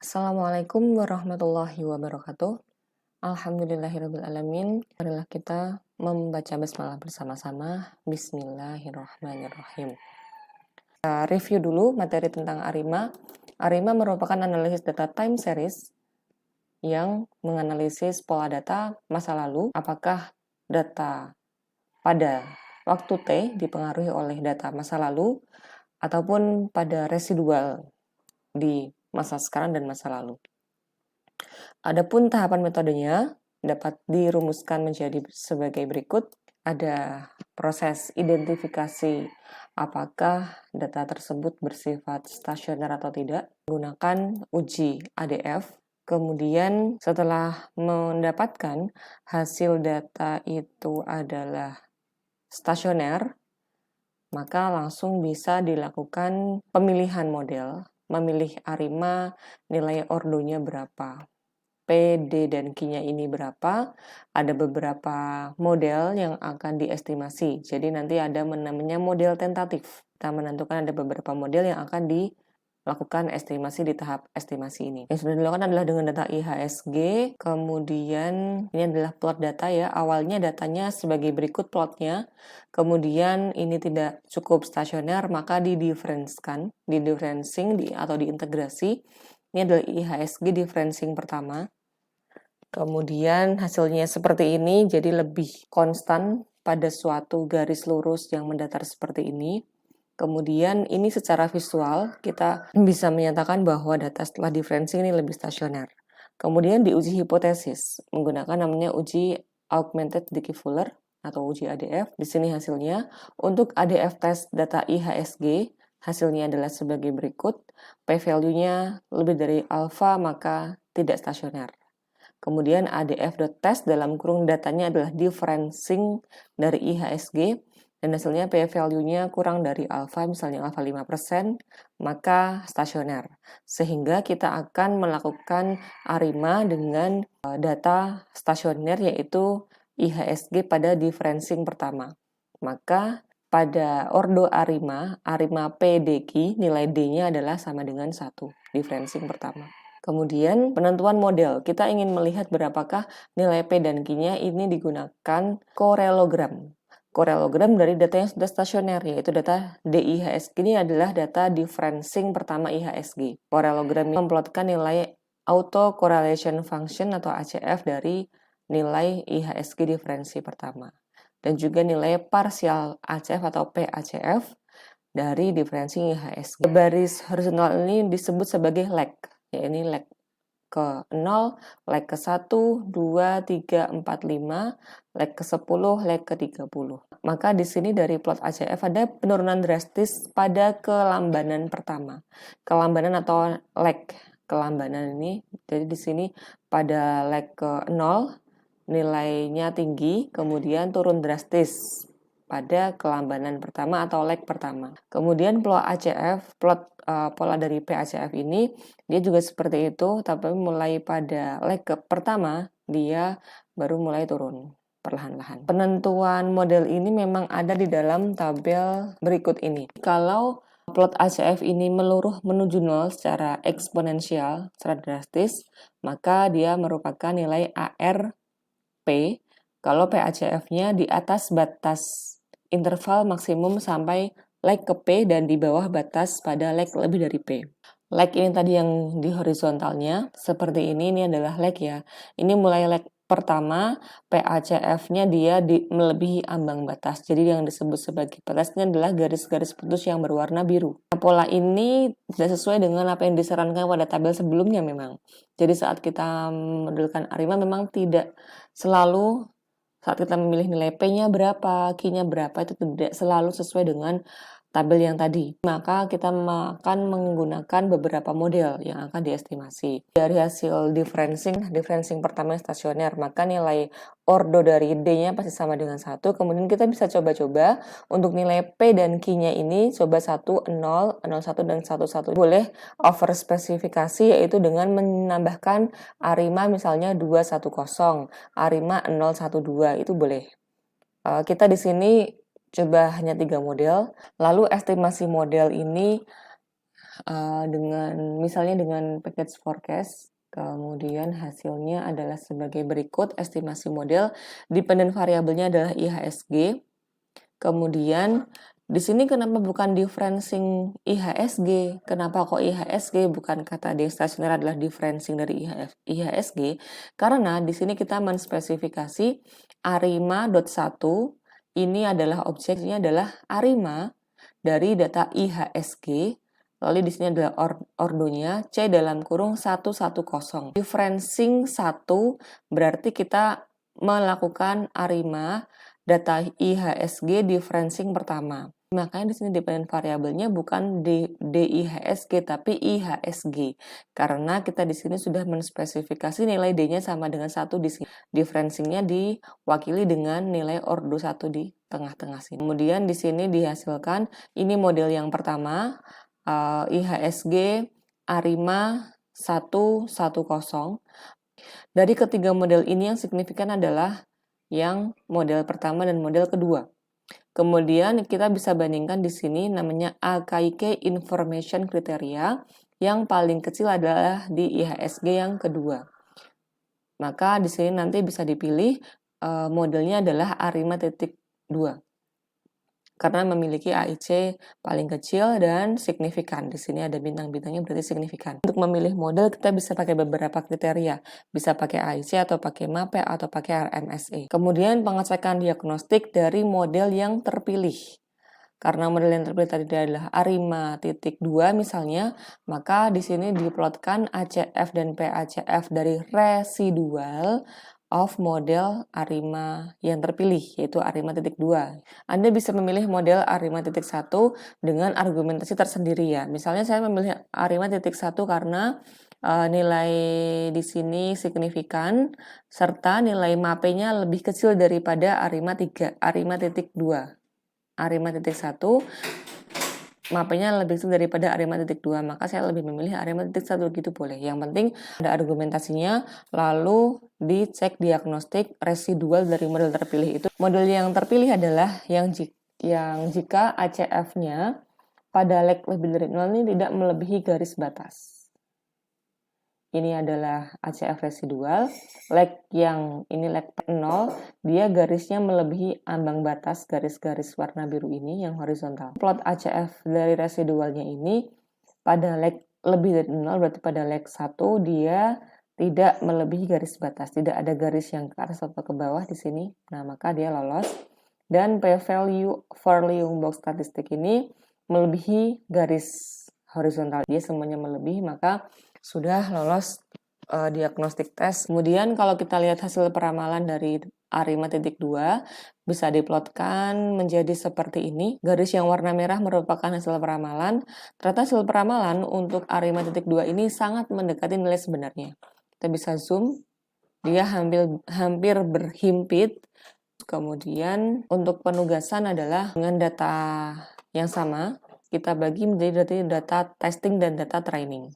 Assalamualaikum warahmatullahi wabarakatuh. Alhamdulillahirrabbilalamin. Marilah kita membaca basmalah bersama-sama. Bismillahirrahmanirrahim. Review dulu materi tentang ARIMA. ARIMA merupakan analisis data time series yang menganalisis pola data masa lalu. Apakah data pada waktu T dipengaruhi oleh data masa lalu ataupun pada residual di masa sekarang dan masa lalu. Adapun tahapan metodenya dapat dirumuskan menjadi sebagai berikut. Ada proses identifikasi apakah data tersebut bersifat stasioner atau tidak, menggunakan uji ADF. Kemudian setelah mendapatkan hasil data itu adalah stasioner, maka langsung bisa dilakukan pemilihan model, memilih ARIMA, nilai ordonya berapa. P, D, dan Q-nya ini berapa, ada beberapa model yang akan diestimasi. Jadi nanti ada namanya model tentatif. Kita menentukan ada beberapa model yang akan dilakukan estimasi di tahap estimasi ini. Yang sudah dilakukan adalah dengan data IHSG, kemudian ini adalah plot data ya. Awalnya datanya sebagai berikut plotnya, kemudian ini tidak cukup stasioner, maka didifferensing atau diintegrasi. Ini adalah IHSG differencing pertama. Kemudian hasilnya seperti ini, jadi lebih konstan pada suatu garis lurus yang mendatar seperti ini. Kemudian ini secara visual kita bisa menyatakan bahwa data setelah differencing ini lebih stasioner. Kemudian diuji hipotesis menggunakan namanya uji augmented Dickey Fuller atau uji ADF. Di sini hasilnya untuk ADF test data IHSG hasilnya adalah sebagai berikut. P-value-nya lebih dari alfa maka tidak stasioner. Kemudian ADF.test dalam kurung datanya adalah differencing dari IHSG dan hasilnya P-value-nya kurang dari alfa, misalnya alfa 5%, maka stasioner. Sehingga kita akan melakukan ARIMA dengan data stasioner yaitu IHSG pada differencing pertama. Maka pada ordo ARIMA PDQ, nilai D-nya adalah sama dengan 1, differencing pertama. Kemudian penentuan model, kita ingin melihat berapakah nilai P dan Q-nya ini digunakan korelogram. Korelogram dari data yang sudah stasioner, yaitu data DIHSG ini adalah data differencing pertama IHSG. Korelogram ini memplotkan nilai auto correlation function atau ACF dari nilai IHSG diferensi pertama. Dan juga nilai partial ACF atau PACF dari diferensi IHSG. Baris horizontal ini disebut sebagai lag. Ya, ini lag ke 0, lag ke 1, 2, 3, 4, 5, lag ke 10, lag ke 30. Maka di sini dari plot ACF ada penurunan drastis pada kelambanan pertama. Kelambanan atau lag kelambanan ini, jadi di sini pada lag ke 0 nilainya tinggi, kemudian turun drastis pada kelambanan pertama atau lag pertama. Kemudian plot ACF, pola dari PACF ini dia juga seperti itu, tapi mulai pada lag pertama dia baru mulai turun perlahan-lahan. Penentuan model ini memang ada di dalam tabel berikut ini. Kalau plot ACF ini meluruh menuju 0 secara eksponensial, secara drastis, maka dia merupakan nilai ARP kalau PACF-nya di atas batas interval maksimum sampai lag ke P dan di bawah batas pada lag lebih dari P. Lag ini tadi yang di horizontalnya seperti ini adalah lag ya. Ini mulai lag pertama, PACF-nya dia melebihi ambang batas. Jadi yang disebut sebagai batasnya adalah garis-garis putus yang berwarna biru. Nah, pola ini tidak sesuai dengan apa yang disarankan pada tabel sebelumnya memang. Jadi saat kita modelkan ARIMA memang tidak selalu saat kita memilih nilai P-nya berapa, Q-nya berapa, itu tidak selalu sesuai dengan tabel yang tadi. Maka kita akan menggunakan beberapa model yang akan diestimasi. Dari hasil differencing pertama yang stasioner, maka nilai ordo dari D-nya pasti sama dengan 1. Kemudian kita bisa coba-coba untuk nilai P dan Q-nya ini, coba 1, 0, 01, dan 11. Boleh over spesifikasi yaitu dengan menambahkan ARIMA misalnya 210, ARIMA 012, itu boleh. Kita di sini coba hanya 3 model, lalu estimasi model ini misalnya dengan package forecast, kemudian hasilnya adalah sebagai berikut. Estimasi model, dependent variabelnya adalah IHSG. Kemudian di sini kenapa bukan differencing IHSG? Kenapa kok IHSG bukan kata D stasioner adalah differencing dari IHSG? Karena di sini kita menspesifikasi arima.1 ini adalah objeknya adalah arima dari data IHSG. Lalu di sini adalah ordonya C dalam kurung 110. Differencing 1 berarti kita melakukan arima data IHSG differencing pertama. Makanya di sini dependent variabelnya bukan DIHSG tapi IHSG. Karena kita di sini sudah menspesifikasi nilai D-nya sama dengan 1 di sini. Differencingnya diwakili dengan nilai ordo 1 di tengah-tengah sini. Kemudian di sini dihasilkan ini model yang pertama, IHSG Arima 110. Dari ketiga model ini yang signifikan adalah yang model pertama dan model kedua. Kemudian kita bisa bandingkan di sini namanya AKIK Information Criteria, yang paling kecil adalah di IHSG yang kedua. Maka di sini nanti bisa dipilih modelnya adalah Arima.2. Karena memiliki AIC paling kecil dan signifikan. Di sini ada bintang-bintangnya berarti signifikan. Untuk memilih model kita bisa pakai beberapa kriteria. Bisa pakai AIC atau pakai MAPE atau pakai RMSE. Kemudian pengecekan diagnostik dari model yang terpilih. Karena model yang terpilih tadi adalah Arima.2 misalnya, maka di sini diplotkan ACF dan PACF dari residual of model Arima yang terpilih, yaitu Arima.2. Anda bisa memilih model Arima.1 dengan argumentasi tersendiri ya. Misalnya saya memilih Arima.1 karena nilai di sini signifikan serta nilai MAPE-nya lebih kecil daripada Arima.2. Arima.1 MAPE-nya lebih kecil daripada Arima.2, maka saya lebih memilih Arima.1 gitu boleh. Yang penting ada argumentasinya, lalu dicek diagnostik residual dari model terpilih itu. Model yang terpilih adalah yang jika ACF-nya pada leg lebih dari 0 ini tidak melebihi garis batas. Ini adalah ACF residual. Leg yang ini leg 0, dia garisnya melebihi ambang batas garis-garis warna biru ini yang horizontal. Plot ACF dari residualnya ini pada leg lebih dari 0, berarti pada leg 1 dia tidak melebihi garis batas. Tidak ada garis yang ke atas atau ke bawah di sini. Nah, maka dia lolos. Dan p-value for Leung box statistik ini melebihi garis horizontal. Dia semuanya melebihi, maka sudah lolos diagnostik tes. Kemudian kalau kita lihat hasil peramalan dari Arima.2 bisa diplotkan menjadi seperti ini. Garis yang warna merah merupakan hasil peramalan. Ternyata hasil peramalan untuk Arima.2 ini sangat mendekati nilai sebenarnya. Kita bisa zoom, dia hampir berhimpit. Kemudian untuk penugasan adalah dengan data yang sama, kita bagi menjadi data testing dan data training.